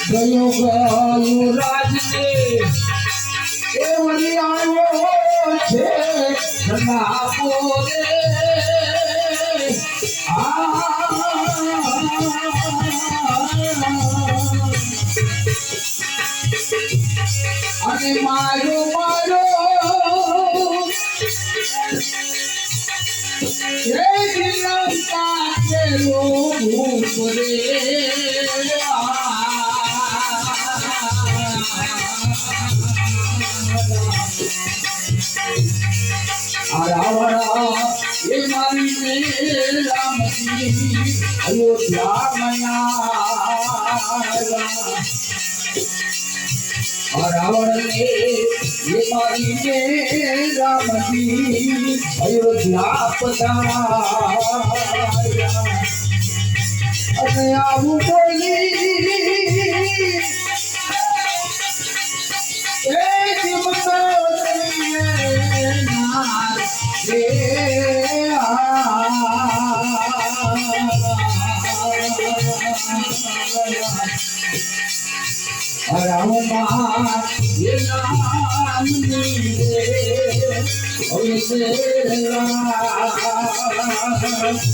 ગયો ગયો રાજને એ વળી આવ્યો છે નાપો રે અને મારો મારો એ દિલતા કેલો ભૂપ રે રાવણ એ મારી રામજી અયોધ્યા મયા રાવણ એ મારી રામજી અયોધ્યા પધાર્યા અને આવું બોલી એ જીવતો રામ